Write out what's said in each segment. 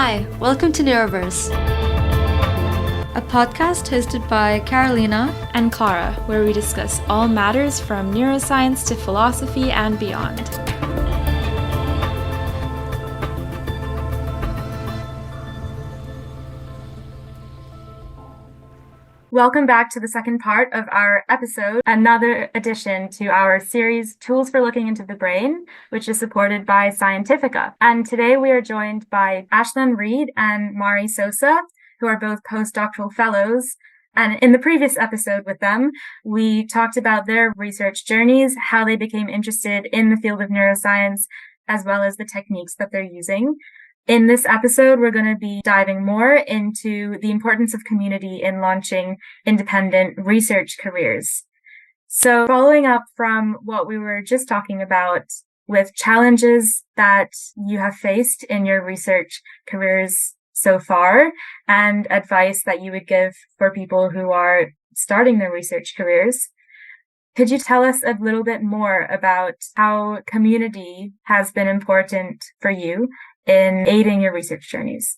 Hi, welcome to Neuroverse, a podcast hosted by Carolina and Clara, where we discuss all matters from neuroscience to philosophy and beyond. Welcome back to the second part of our episode, another addition to our series, Tools for Looking into the Brain, which is supported by Scientifica. And today we are joined by Ashlan, Reid, and Sosa, who are both postdoctoral fellows. And in the previous episode with them, we talked about their research journeys, how they became interested in the field of neuroscience, as well as the techniques that they're using. In this episode, we're going to be diving more into the importance of community in launching independent research careers. So following up from what we were just talking about with challenges that you have faced in your research careers so far and advice that you would give for people who are starting their research careers, could you tell us a little bit more about how community has been important for you in aiding your research journeys?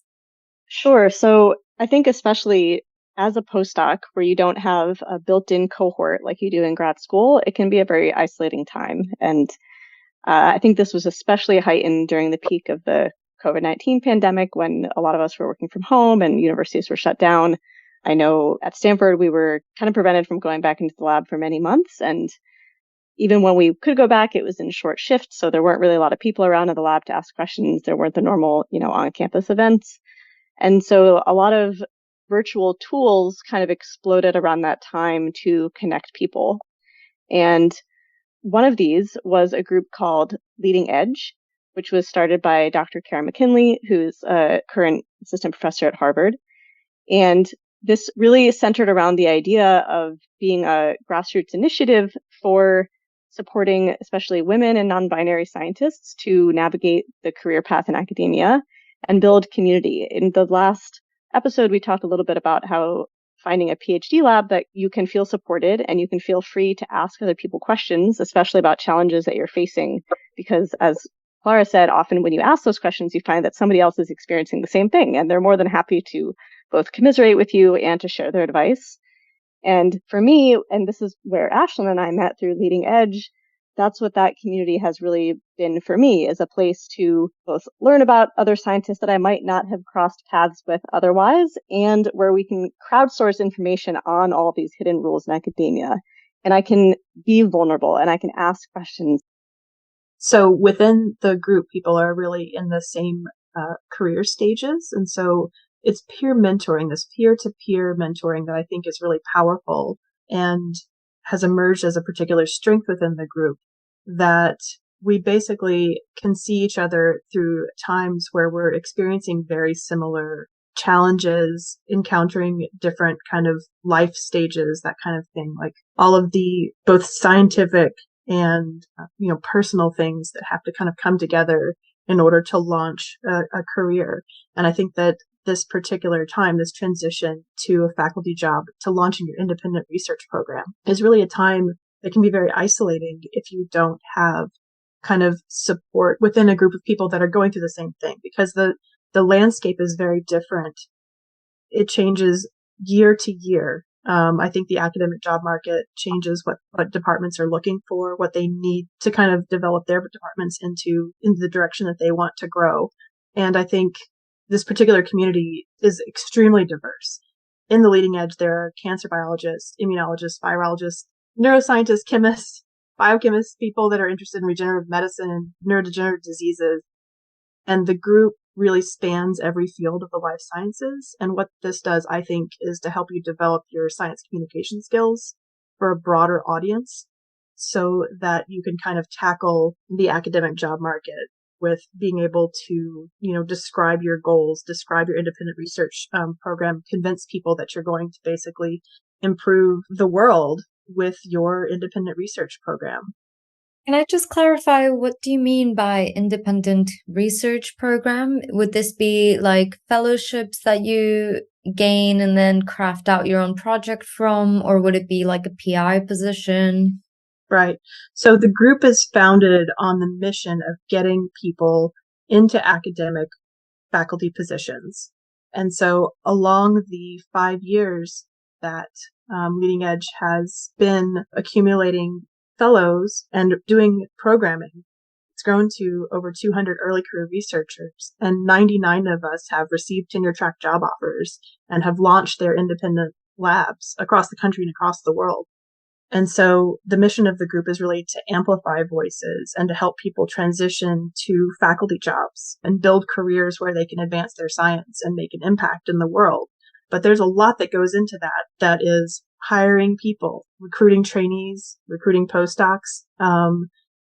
Sure. So I think especially as a postdoc where you don't have a built-in cohort like you do in grad school, it can be a very isolating time. And I think this was especially heightened during the peak of the COVID-19 pandemic when a lot of us were working from home and universities were shut down. I know at Stanford, we were kind of prevented from going back into the lab for many months. And even when we could go back, it was in short shifts. So there weren't really a lot of people around in the lab to ask questions. There weren't the normal, on-campus events. And so a lot of virtual tools kind of exploded around that time to connect people. And one of these was a group called Leading Edge, which was started by Dr. Karen McKinley, who's a current assistant professor at Harvard. And this really centered around the idea of being a grassroots initiative for supporting especially women and non-binary scientists to navigate the career path in academia and build community. In the last episode, we talked a little bit about how finding a PhD lab that you can feel supported and you can feel free to ask other people questions, especially about challenges that you're facing. Because as Clara said, often when you ask those questions, you find that somebody else is experiencing the same thing, and they're more than happy to both commiserate with you and to share their advice. And for me, and this is where Ashlan and I met through Leading Edge, that's what that community has really been for me, is a place to both learn about other scientists that I might not have crossed paths with otherwise, and where we can crowdsource information on all these hidden rules in academia. And I can be vulnerable and I can ask questions. So within the group, people are really in the same career stages. And so it's peer mentoring, this peer-to-peer mentoring that I think is really powerful and has emerged as a particular strength within the group, that we basically can see each other through times where we're experiencing very similar challenges, encountering different kind of life stages, that kind of thing, like all of the both scientific and, personal things that have to kind of come together in order to launch a career. And I think that this particular time, this transition to a faculty job, to launching your independent research program, is really a time that can be very isolating if you don't have kind of support within a group of people that are going through the same thing, because the landscape is very different. It changes year to year. I think the academic job market changes what departments are looking for, what they need to kind of develop their departments into the direction that they want to grow. And I think this particular community is extremely diverse. In the Leading Edge, there are cancer biologists, immunologists, virologists, neuroscientists, chemists, biochemists, people that are interested in regenerative medicine and neurodegenerative diseases. And the group really spans every field of the life sciences. And what this does, I think, is to help you develop your science communication skills for a broader audience so that you can kind of tackle the academic job market with being able to, describe your goals, describe your independent research program, convince people that you're going to basically improve the world with your independent research program. Can I just clarify, what do you mean by independent research program? Would this be like fellowships that you gain and then craft out your own project from, or would it be like a PI position? Right. So the group is founded on the mission of getting people into academic faculty positions. And so along the 5 years that Leading Edge has been accumulating fellows and doing programming, it's grown to over 200 early career researchers, and 99 of us have received tenure track job offers and have launched their independent labs across the country and across the world. And so the mission of the group is really to amplify voices and to help people transition to faculty jobs and build careers where they can advance their science and make an impact in the world. But there's a lot that goes into that is hiring people, recruiting trainees, recruiting postdocs,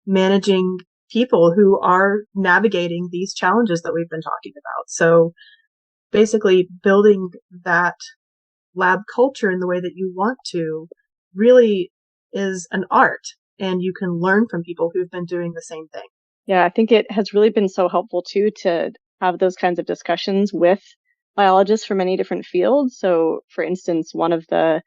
managing people who are navigating these challenges that we've been talking about. So basically building that lab culture in the way that you want to really is an art, and you can learn from people who've been doing the same thing. Yeah, I think it has really been so helpful too to have those kinds of discussions with biologists from many different fields. So for instance, one of the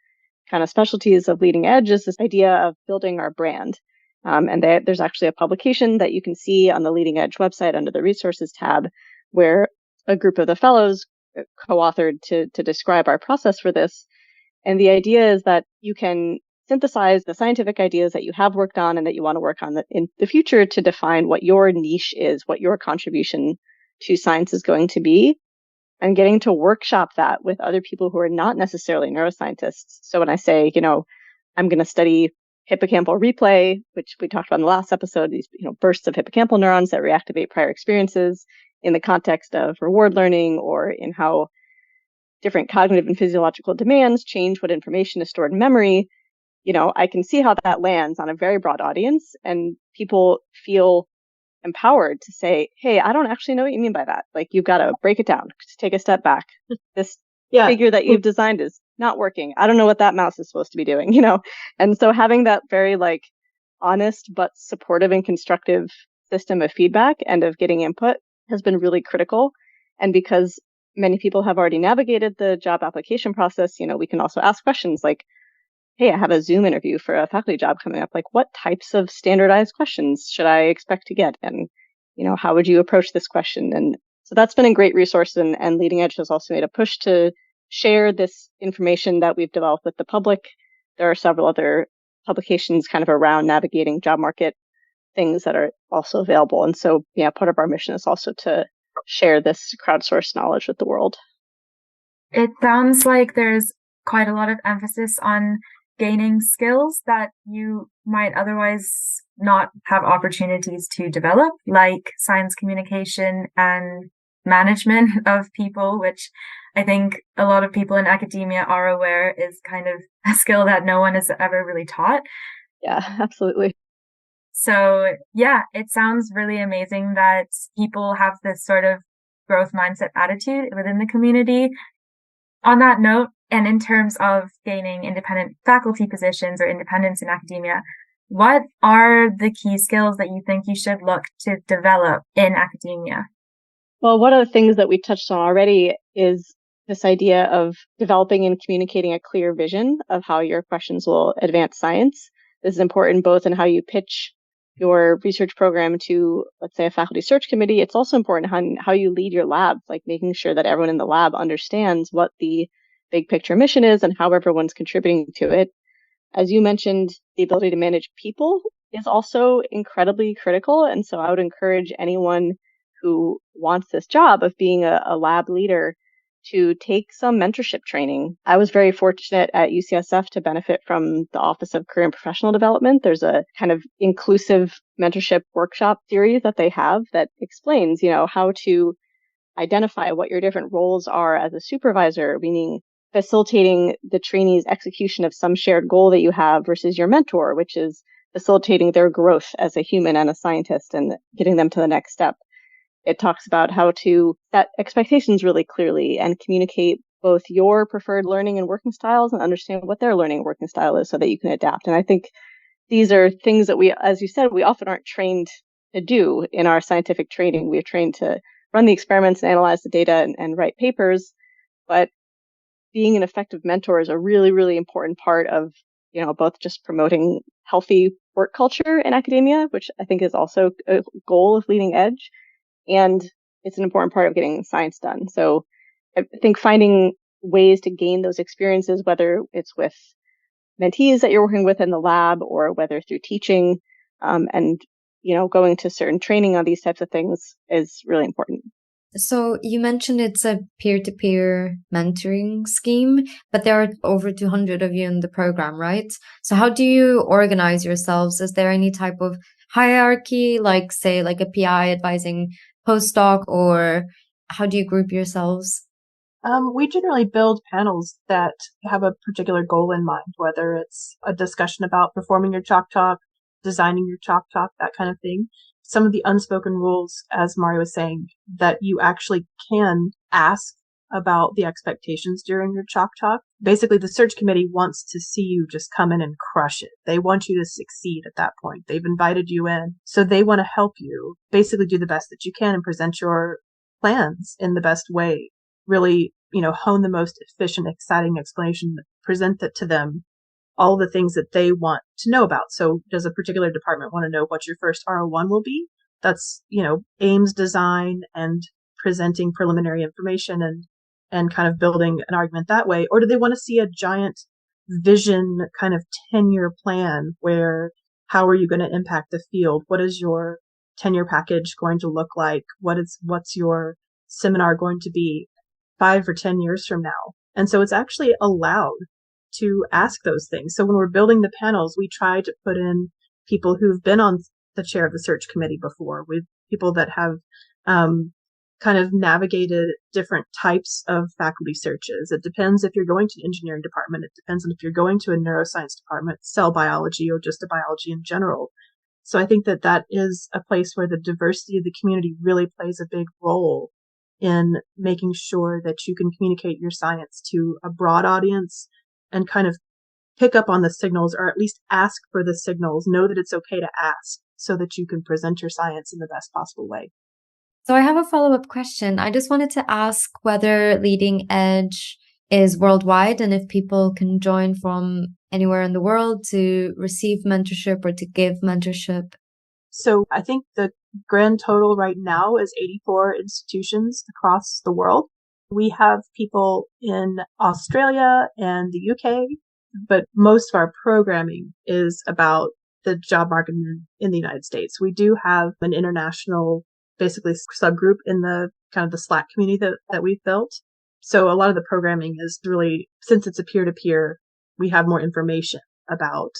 kind of specialties of Leading Edge is this idea of building our brand. And there's actually a publication that you can see on the Leading Edge website under the resources tab, where a group of the fellows co-authored to describe our process for this. And the idea is that you can synthesize the scientific ideas that you have worked on and that you want to work on in the future to define what your niche is, what your contribution to science is going to be, and getting to workshop that with other people who are not necessarily neuroscientists. So when I say, I'm going to study hippocampal replay, which we talked about in the last episode, these bursts of hippocampal neurons that reactivate prior experiences in the context of reward learning, or in how different cognitive and physiological demands change what information is stored in memory, I can see how that lands on a very broad audience, and people feel empowered to say, hey, I don't actually know what you mean by that. Like, you've got to break it down, just take a step back. This figure that you've designed is not working. I don't know what that mouse is supposed to be doing, And so having that very honest but supportive and constructive system of feedback and of getting input has been really critical. And because many people have already navigated the job application process, we can also ask questions like, hey, I have a Zoom interview for a faculty job coming up. Like, what types of standardized questions should I expect to get? And, how would you approach this question? And so that's been a great resource. And Leading Edge has also made a push to share this information that we've developed with the public. There are several other publications kind of around navigating job market things that are also available. And so, part of our mission is also to share this crowdsourced knowledge with the world. It sounds like there's quite a lot of emphasis on gaining skills that you might otherwise not have opportunities to develop, like science communication and management of people, which I think a lot of people in academia are aware is kind of a skill that no one has ever really taught. Yeah, absolutely. So yeah, it sounds really amazing that people have this sort of growth mindset attitude within the community. On that note, and in terms of gaining independent faculty positions or independence in academia, what are the key skills that you think you should look to develop in academia? Well, one of the things that we touched on already is this idea of developing and communicating a clear vision of how your questions will advance science. This is important both in how you pitch your research program to, let's say, a faculty search committee. It's also important how you lead your lab, like making sure that everyone in the lab understands what the big picture mission is and how everyone's contributing to it. As you mentioned, the ability to manage people is also incredibly critical. And so I would encourage anyone who wants this job of being a lab leader to take some mentorship training. I was very fortunate at UCSF to benefit from the Office of Career and Professional Development. There's a kind of inclusive mentorship workshop series that they have that explains, how to identify what your different roles are as a supervisor, meaning facilitating the trainee's execution of some shared goal that you have versus your mentor, which is facilitating their growth as a human and a scientist and getting them to the next step. It talks about how to set expectations really clearly and communicate both your preferred learning and working styles and understand what their learning and working style is so that you can adapt. And I think these are things that we, as you said, we often aren't trained to do in our scientific training. We're trained to run the experiments and analyze the data and write papers. But being an effective mentor is a really, really important part of, both just promoting healthy work culture in academia, which I think is also a goal of Leading Edge, and it's an important part of getting science done. So I think finding ways to gain those experiences, whether it's with mentees that you're working with in the lab or whether through teaching, and going to certain training on these types of things is really important. So you mentioned it's a peer-to-peer mentoring scheme, but there are over 200 of you in the program, right? So how do you organize yourselves? Is there any type of hierarchy, like say like a PI advising postdoc, or how do you group yourselves? We generally build panels that have a particular goal in mind, whether it's a discussion about performing your chalk talk, designing your chalk talk, that kind of thing. Some of the unspoken rules, as Mari was saying, that you actually can ask about the expectations during your chalk talk. Basically, the search committee wants to see you just come in and crush it. They want you to succeed at that point. They've invited you in, so they want to help you basically do the best that you can and present your plans in the best way. Really, hone the most efficient, exciting explanation, present it to them, all the things that they want to know about. So does a particular department want to know what your first R01 will be? That's, aims design and presenting preliminary information and kind of building an argument that way. Or do they want to see a giant vision kind of 10-year plan where how are you going to impact the field? What is your tenure package going to look like? What's your seminar going to be 5 or 10 years from now? And so it's actually allowed to ask those things. So when we're building the panels, we try to put in people who've been on the chair of the search committee before, with people that have kind of navigated different types of faculty searches. It depends if you're going to an engineering department. It depends on if you're going to a neuroscience department, cell biology, or just a biology in general. So I think that is a place where the diversity of the community really plays a big role in making sure that you can communicate your science to a broad audience and kind of pick up on the signals, or at least ask for the signals, know that it's okay to ask so that you can present your science in the best possible way. So I have a follow-up question. I just wanted to ask whether Leading Edge is worldwide and if people can join from anywhere in the world to receive mentorship or to give mentorship. So I think the grand total right now is 84 institutions across the world. We have people in Australia and the UK, but most of our programming is about the job market in the United States. We do have an international, basically, subgroup in the kind of the Slack community that we've built. So a lot of the programming is really, since it's a peer-to-peer, we have more information about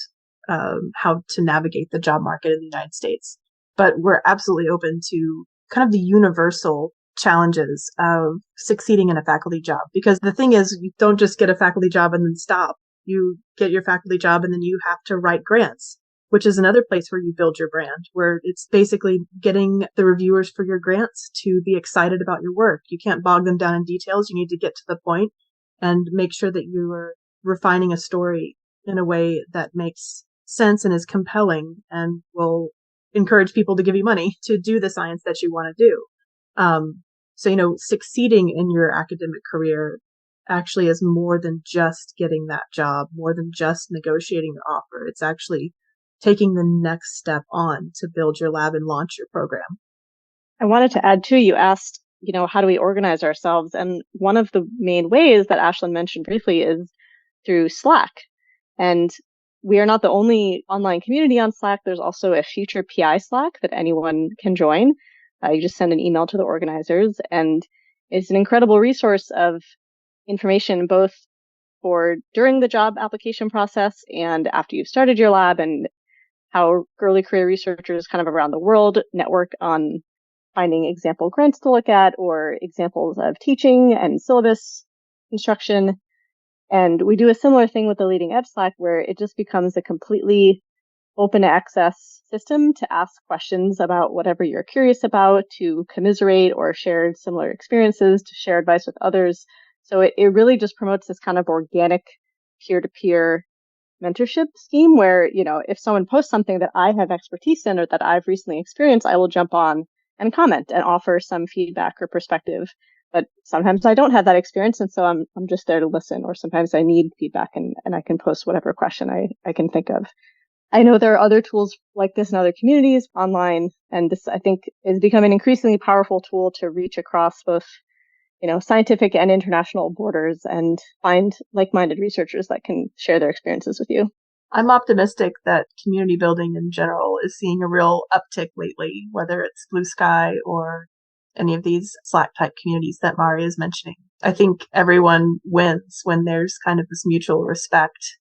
how to navigate the job market in the United States. But we're absolutely open to kind of the universal challenges of succeeding in a faculty job. Because the thing is, you don't just get a faculty job and then stop. You get your faculty job and then you have to write grants, which is another place where you build your brand, where it's basically getting the reviewers for your grants to be excited about your work. You can't bog them down in details. You need to get to the point and make sure that you are refining a story in a way that makes sense and is compelling and will encourage people to give you money to do the science that you want to do. So, succeeding in your academic career actually is more than just getting that job, more than just negotiating the offer. It's actually taking the next step on to build your lab and launch your program. I wanted to add too, you asked, how do we organize ourselves? And one of the main ways that Ashlan mentioned briefly is through Slack. And we are not the only online community on Slack. There's also a future PI Slack that anyone can join. You just send an email to the organizers, and it's an incredible resource of information both for during the job application process and after you've started your lab, and how early career researchers kind of around the world network on finding example grants to look at or examples of teaching and syllabus construction. And we do a similar thing with the Leading Edge Slack, where it just becomes a completely open access system to ask questions about whatever you're curious about, to commiserate or share similar experiences, to share advice with others. So it really just promotes this kind of organic peer-to-peer mentorship scheme where, if someone posts something that I have expertise in or that I've recently experienced, I will jump on and comment and offer some feedback or perspective. But sometimes I don't have that experience, and so I'm just there to listen, or sometimes I need feedback and I can post whatever question I can think of. I know there are other tools like this in other communities online, and this, I think, is becoming an increasingly powerful tool to reach across both, scientific and international borders and find like-minded researchers that can share their experiences with you. I'm optimistic that community building in general is seeing a real uptick lately, whether it's Blue Sky or any of these Slack type communities that Mari is mentioning. I think everyone wins when there's kind of this mutual respect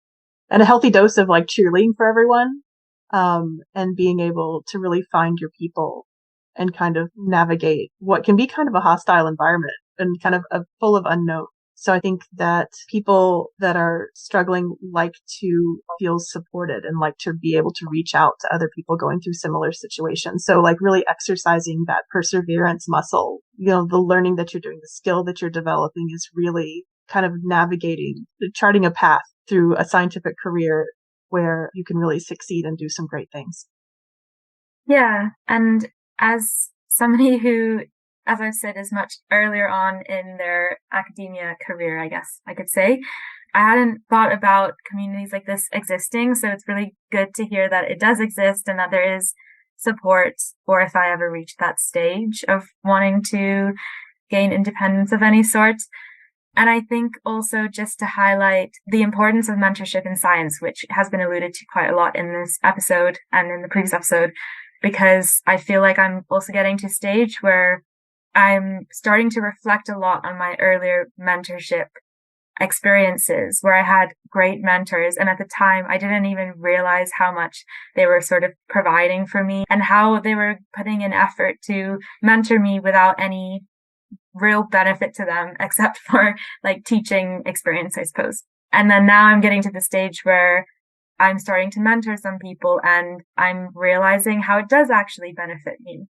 and a healthy dose of like cheerleading for everyone, and being able to really find your people and kind of navigate what can be kind of a hostile environment and kind of full of unknown. So I think that people that are struggling like to feel supported and like to be able to reach out to other people going through similar situations. So like really exercising that perseverance muscle, the learning that you're doing, the skill that you're developing is really kind of navigating, charting a path through a scientific career where you can really succeed and do some great things. Yeah. And as somebody who, as I've said, is much earlier on in their academia career, I guess I could say, I hadn't thought about communities like this existing. So it's really good to hear that it does exist and that there is support for if I ever reach that stage of wanting to gain independence of any sort. And I think also just to highlight the importance of mentorship in science, which has been alluded to quite a lot in this episode and in the previous episode, because I feel like I'm also getting to a stage where I'm starting to reflect a lot on my earlier mentorship experiences where I had great mentors. And at the time, I didn't even realize how much they were sort of providing for me and how they were putting in effort to mentor me without any real benefit to them except for like teaching experience, I suppose. And then now I'm getting to the stage where I'm starting to mentor some people and I'm realizing how it does actually benefit me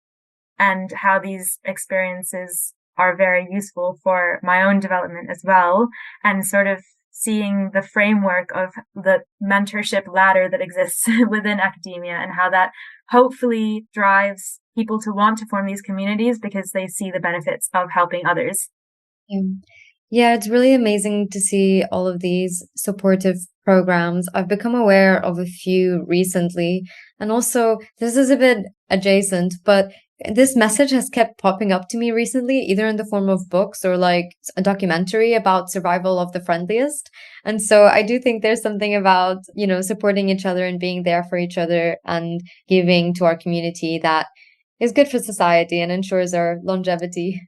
and how these experiences are very useful for my own development as well. And sort of seeing the framework of the mentorship ladder that exists within academia and how that hopefully drives people to want to form these communities because they see the benefits of helping others. Yeah, it's really amazing to see all of these supportive programs. I've become aware of a few recently. And also, this is a bit adjacent, but this message has kept popping up to me recently, either in the form of books or like a documentary about survival of the friendliest. And so I do think there's something about, supporting each other and being there for each other and giving to our community that is good for society and ensures our longevity.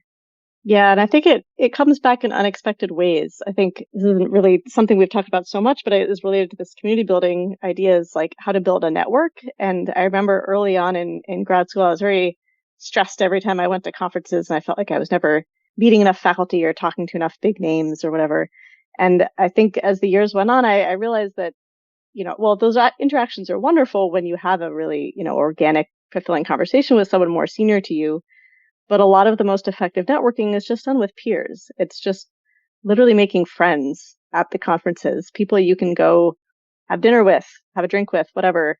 Yeah, and I think it comes back in unexpected ways. I think this isn't really something we've talked about so much, but it is related to this community building ideas, like how to build a network. And I remember early on in grad school, I was very stressed every time I went to conferences, and I felt like I was never meeting enough faculty or talking to enough big names or whatever. And I think as the years went on, I realized that, those interactions are wonderful when you have a really, organic, fulfilling conversation with someone more senior to you. But a lot of the most effective networking is just done with peers. It's just literally making friends at the conferences, people you can go have dinner with, have a drink with, whatever,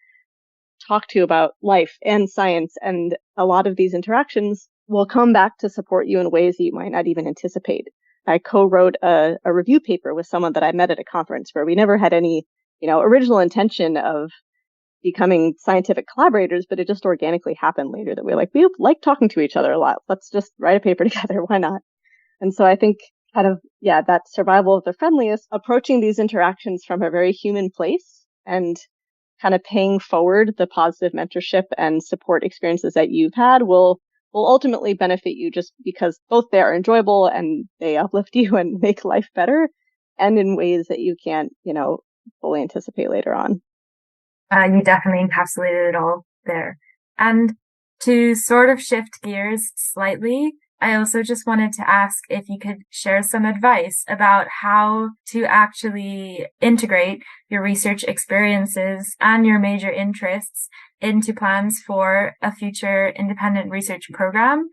talk to about life and science. And a lot of these interactions will come back to support you in ways that you might not even anticipate. I co-wrote a review paper with someone that I met at a conference where we never had any, original intention of becoming scientific collaborators, but it just organically happened later that we like talking to each other a lot. Let's just write a paper together. Why not? And so I think that survival of the friendliest, approaching these interactions from a very human place and kind of paying forward the positive mentorship and support experiences that you've had will ultimately benefit you just because both they are enjoyable and they uplift you and make life better, and in ways that you can't, fully anticipate later on. You definitely encapsulated it all there. And to sort of shift gears slightly, I also just wanted to ask if you could share some advice about how to actually integrate your research experiences and your major interests into plans for a future independent research program,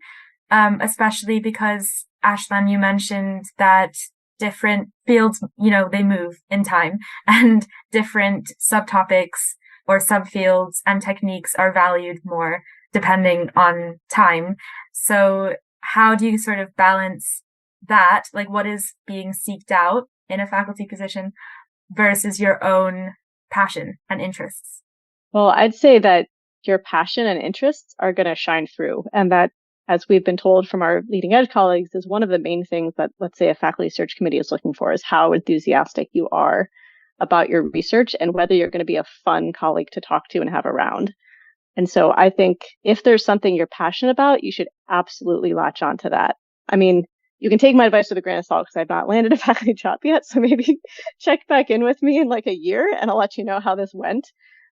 especially because, Ashlan, you mentioned that different fields, they move in time and different subtopics or subfields and techniques are valued more depending on time. So how do you sort of balance that? Like what is being seeked out in a faculty position versus your own passion and interests? Well, I'd say that your passion and interests are going to shine through. And that, as we've been told from our leading edge colleagues, is one of the main things that, let's say, a faculty search committee is looking for, is how enthusiastic you are about your research and whether you're going to be a fun colleague to talk to and have around. And so I think if there's something you're passionate about, you should absolutely latch onto that. I mean, you can take my advice with a grain of salt because I've not landed a faculty job yet. So maybe check back in with me in like a year and I'll let you know how this went.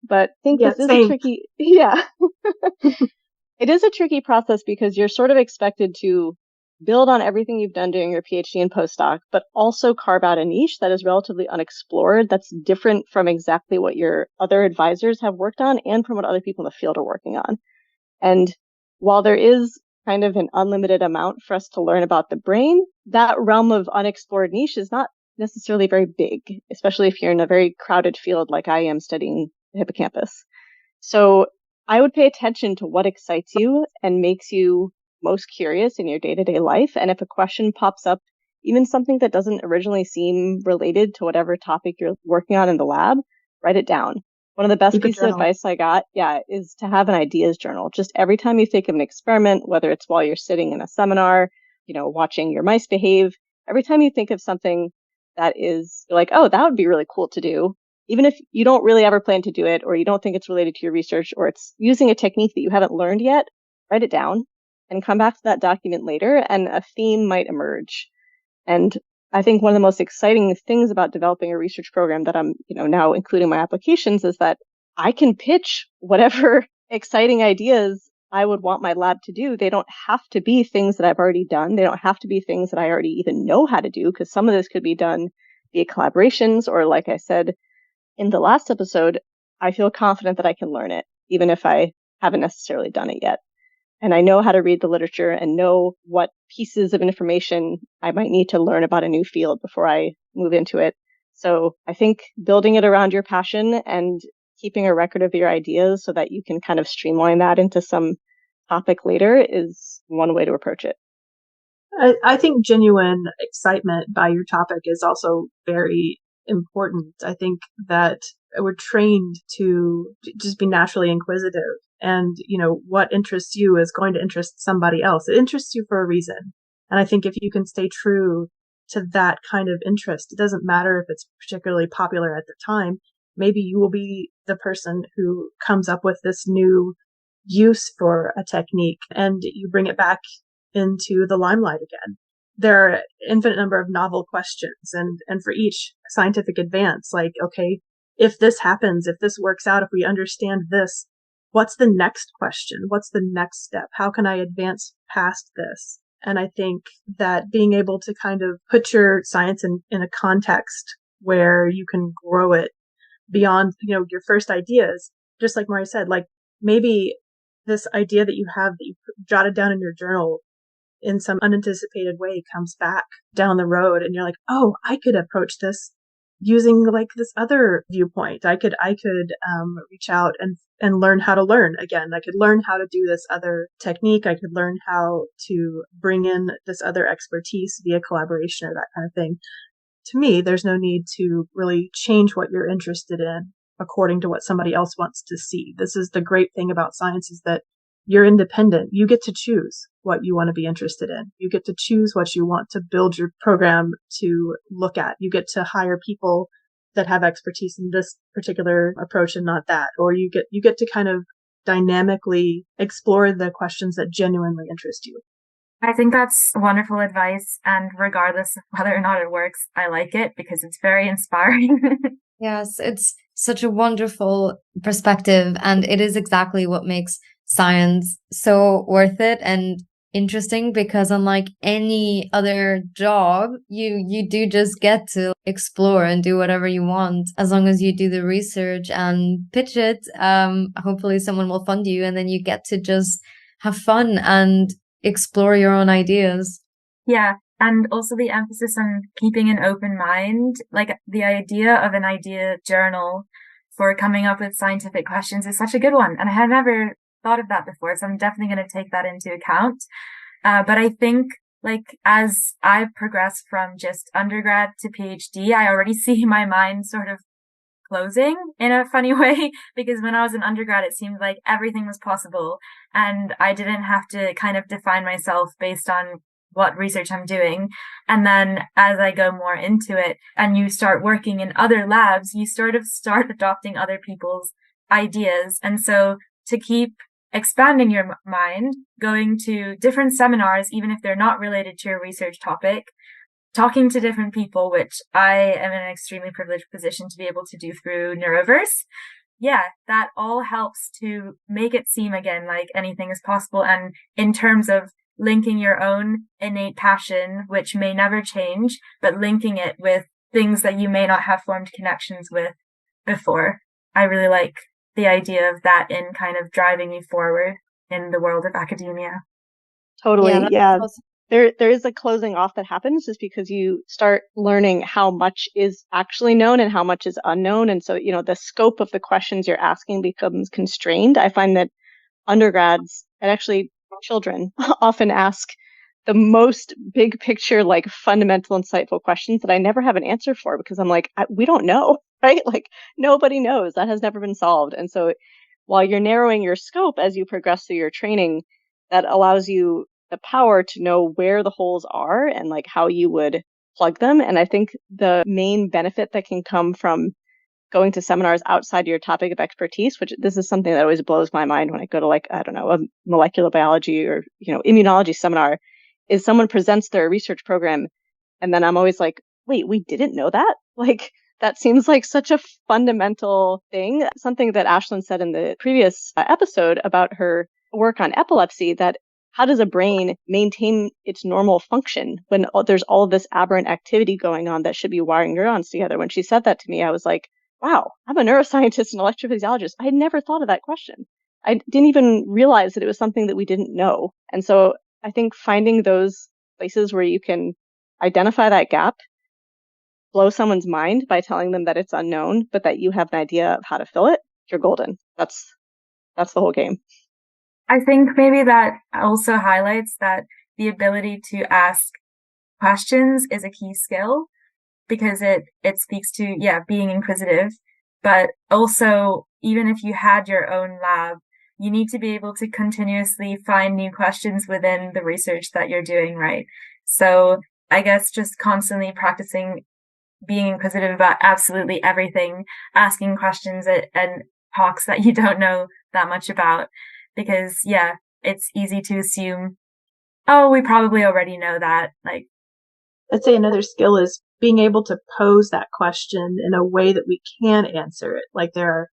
But I think this is a tricky, it is a tricky process because you're sort of expected to build on everything you've done during your PhD and postdoc, but also carve out a niche that is relatively unexplored, that's different from exactly what your other advisors have worked on and from what other people in the field are working on. And while there is kind of an unlimited amount for us to learn about the brain, that realm of unexplored niche is not necessarily very big, especially if you're in a very crowded field like I am studying the hippocampus. So I would pay attention to what excites you and makes you most curious in your day-to-day life. And if a question pops up, even something that doesn't originally seem related to whatever topic you're working on in the lab, write it down. One of the best pieces of advice I got, is to have an ideas journal. Just every time you think of an experiment, whether it's while you're sitting in a seminar, watching your mice behave, every time you think of something that is like, oh, that would be really cool to do, even if you don't really ever plan to do it, or you don't think it's related to your research, or it's using a technique that you haven't learned yet, write it down and come back to that document later, and a theme might emerge. And I think one of the most exciting things about developing a research program that I'm, now including my applications is that I can pitch whatever exciting ideas I would want my lab to do. They don't have to be things that I've already done. They don't have to be things that I already even know how to do, because some of this could be done via collaborations, or like I said in the last episode, I feel confident that I can learn it, even if I haven't necessarily done it yet. And I know how to read the literature and know what pieces of information I might need to learn about a new field before I move into it. So I think building it around your passion and keeping a record of your ideas so that you can kind of streamline that into some topic later is one way to approach it. I think genuine excitement by your topic is also very important. I think that we're trained to just be naturally inquisitive, and what interests you is going to interest somebody else. It interests you for a reason. And I think if you can stay true to that kind of interest, it doesn't matter if it's particularly popular at the time. Maybe you will be the person who comes up with this new use for a technique and you bring it back into the limelight again. There are an infinite number of novel questions, and for each scientific advance, like, okay, if this happens, if this works out, if we understand this, what's the next question? What's the next step? How can I advance past this? And I think that being able to kind of put your science in a context where you can grow it beyond, your first ideas, just like Mari said, like maybe this idea that you have that you jotted down in your journal in some unanticipated way comes back down the road, and you're like, oh, I could approach this using like this other viewpoint. I could reach out and learn how to learn again. I could learn how to do this other technique. I could learn how to bring in this other expertise via collaboration or that kind of thing. To me, there's no need to really change what you're interested in according to what somebody else wants to see. This is the great thing about science, is that you're independent. You get to choose what you want to be interested in. You get to choose what you want to build your program to look at. You get to hire people that have expertise in this particular approach and not that. Or you get to kind of dynamically explore the questions that genuinely interest you. I think that's wonderful advice. And regardless of whether or not it works, I like it because it's very inspiring. Yes, it's such a wonderful perspective, and it is exactly what makes science so worth it and interesting, because unlike any other job, you do just get to explore and do whatever you want as long as you do the research and pitch it. Hopefully someone will fund you, and then you get to just have fun and explore your own ideas. Yeah. And also the emphasis on keeping an open mind, like the idea of an idea journal for coming up with scientific questions is such a good one. And I had never thought of that before, so I'm definitely going to take that into account. But I think like as I progress from just undergrad to PhD, I already see my mind sort of closing in a funny way, because when I was an undergrad, it seemed like everything was possible and I didn't have to kind of define myself based on what research I'm doing. And then as I go more into it and you start working in other labs, you sort of start adopting other people's ideas. And so to keep expanding your mind, going to different seminars, even if they're not related to your research topic, talking to different people, which I am in an extremely privileged position to be able to do through Neuroverse. Yeah, that all helps to make it seem again like anything is possible. And in terms of linking your own innate passion, which may never change, but linking it with things that you may not have formed connections with before. I really like the idea of that in kind of driving you forward in the world of academia. Totally. Yeah. Awesome. There is a closing off that happens just because you start learning how much is actually known and how much is unknown. And so, the scope of the questions you're asking becomes constrained. I find that undergrads and actually children often ask the most big picture, like fundamental, insightful questions that I never have an answer for because I'm like, we don't know, right? Like nobody knows. That has never been solved. And so while you're narrowing your scope as you progress through your training, that allows you the power to know where the holes are and like how you would plug them. And I think the main benefit that can come from going to seminars outside your topic of expertise, which this is something that always blows my mind when I go to like, I don't know, a molecular biology or, immunology seminar, is someone presents their research program. And then I'm always like, wait, we didn't know that? Like, that seems like such a fundamental thing. Something that Ashlan said in the previous episode about her work on epilepsy, that how does a brain maintain its normal function when there's all of this aberrant activity going on that should be wiring neurons together? When she said that to me, I was like, wow, I'm a neuroscientist and electrophysiologist. I had never thought of that question. I didn't even realize that it was something that we didn't know. And so I think finding those places where you can identify that gap, blow someone's mind by telling them that it's unknown, but that you have an idea of how to fill it, you're golden. That's the whole game. I think maybe that also highlights that the ability to ask questions is a key skill, because it speaks to, being inquisitive, but also even if you had your own lab, you need to be able to continuously find new questions within the research that you're doing, right? So I guess just constantly practicing being inquisitive about absolutely everything, asking questions and talks that you don't know that much about, because it's easy to assume, oh, we probably already know that. Like, I'd say another skill is being able to pose that question in a way that we can answer it. Like there are,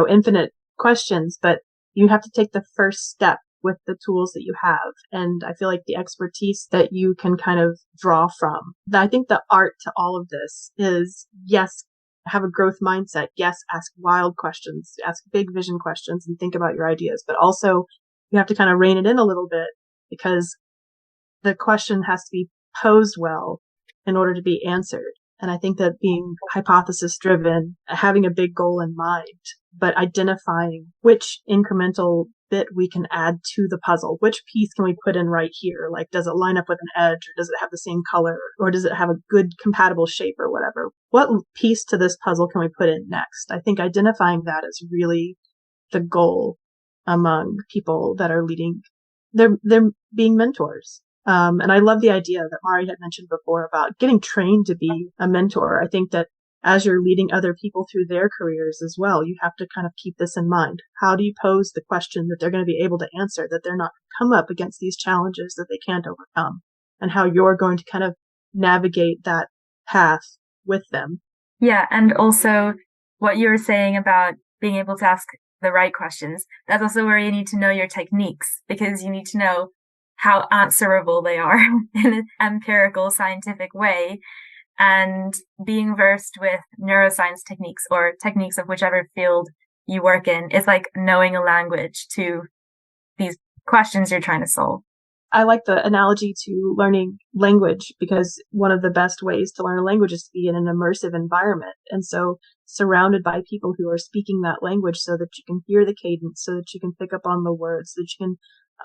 infinite questions, but you have to take the first step with the tools that you have. And I feel like the expertise that you can kind of draw from. I think the art to all of this is, yes, have a growth mindset. Yes, ask wild questions, ask big vision questions and think about your ideas, but also you have to kind of rein it in a little bit because the question has to be posed well in order to be answered. And I think that being hypothesis driven, having a big goal in mind, but identifying which incremental bit we can add to the puzzle, which piece can we put in right here? Like, does it line up with an edge, or does it have the same color, or does it have a good compatible shape or whatever? What piece to this puzzle can we put in next? I think identifying that is really the goal among people that are leading. They're being mentors. And I love the idea that Mari had mentioned before about getting trained to be a mentor. I think that as you're leading other people through their careers as well, you have to kind of keep this in mind. How do you pose the question that they're going to be able to answer, that they're not going to come up against these challenges that they can't overcome, and how you're going to kind of navigate that path with them. Yeah. And also what you were saying about being able to ask the right questions, that's also where you need to know your techniques, because you need to know how answerable they are in an empirical scientific way. And being versed with neuroscience techniques or techniques of whichever field you work in is like knowing a language to these questions you're trying to solve. I like the analogy to learning language, because one of the best ways to learn a language is to be in an immersive environment. And so surrounded by people who are speaking that language so that you can hear the cadence, so that you can pick up on the words, so that you can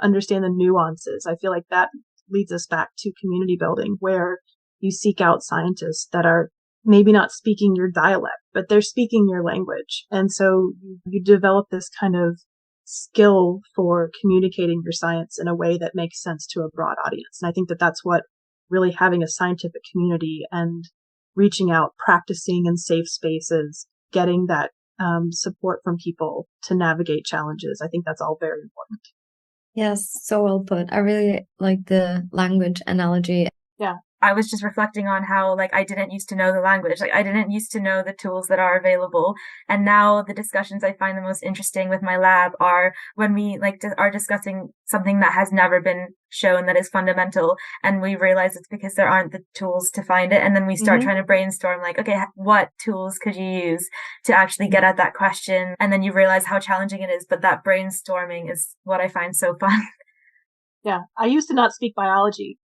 understand the nuances. I feel like that leads us back to community building, where you seek out scientists that are maybe not speaking your dialect, but they're speaking your language. And so you develop this kind of skill for communicating your science in a way that makes sense to a broad audience. And I think that that's what really having a scientific community and reaching out, practicing in safe spaces, getting that support from people to navigate challenges. I think that's all very important. Yes, so well put. I really like the language analogy. Yeah. I was just reflecting on how, like, I didn't used to know the language. Like, I didn't used to know the tools that are available. And now the discussions I find the most interesting with my lab are when we are discussing something that has never been shown that is fundamental. And we realize it's because there aren't the tools to find it. And then we start trying to brainstorm, like, okay, what tools could you use to actually get at that question? And then you realize how challenging it is. But that brainstorming is what I find so fun. Yeah. I used to not speak biology.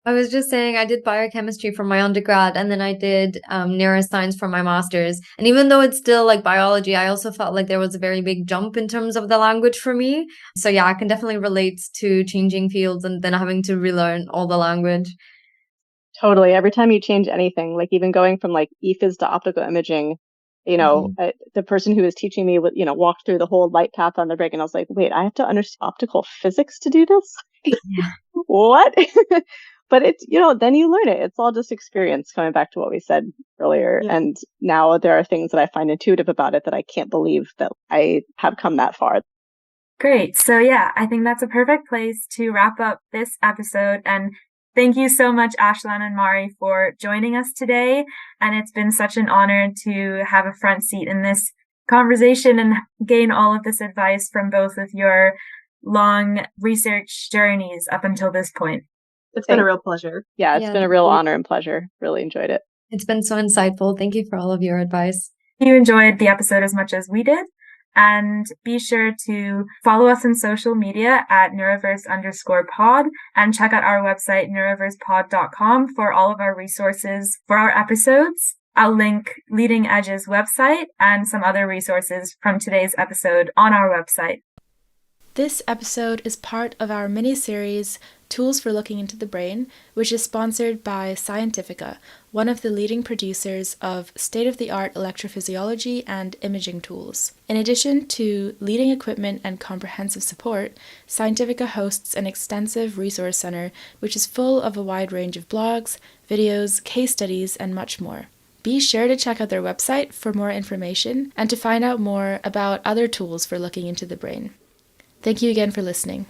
I was just saying I did biochemistry for my undergrad, and then I did neuroscience for my master's. And even though it's still like biology, I also felt like there was a very big jump in terms of the language for me. So yeah, I can definitely relate to changing fields and then having to relearn all the language. Totally. Every time you change anything, like even going from like ephys to optical imaging, the person who was teaching me would, walked through the whole light path on the rig, and I was like, wait, I have to understand optical physics to do this? Yeah. What? But it's, then you learn it. It's all just experience, coming back to what we said earlier. Yeah. And now there are things that I find intuitive about it that I can't believe that I have come that far. Great. So yeah, I think that's a perfect place to wrap up this episode. And thank you so much, Ashlan and Mari, for joining us today. And it's been such an honor to have a front seat in this conversation and gain all of this advice from both of your long research journeys up until this point. It's been a real pleasure. Yeah, it's been a real honor and pleasure. Really enjoyed it. It's been so insightful. Thank you for all of your advice. If you enjoyed the episode as much as we did, and be sure to follow us on social media at neuroverse_pod and check out our website, neuroversepod.com, for all of our resources for our episodes. I'll link Leading Edge's website and some other resources from today's episode on our website. This episode is part of our mini-series Tools for Looking into the Brain, which is sponsored by Scientifica, one of the leading producers of state-of-the-art electrophysiology and imaging tools. In addition to leading equipment and comprehensive support, Scientifica hosts an extensive resource center which is full of a wide range of blogs, videos, case studies, and much more. Be sure to check out their website for more information and to find out more about other tools for looking into the brain. Thank you again for listening.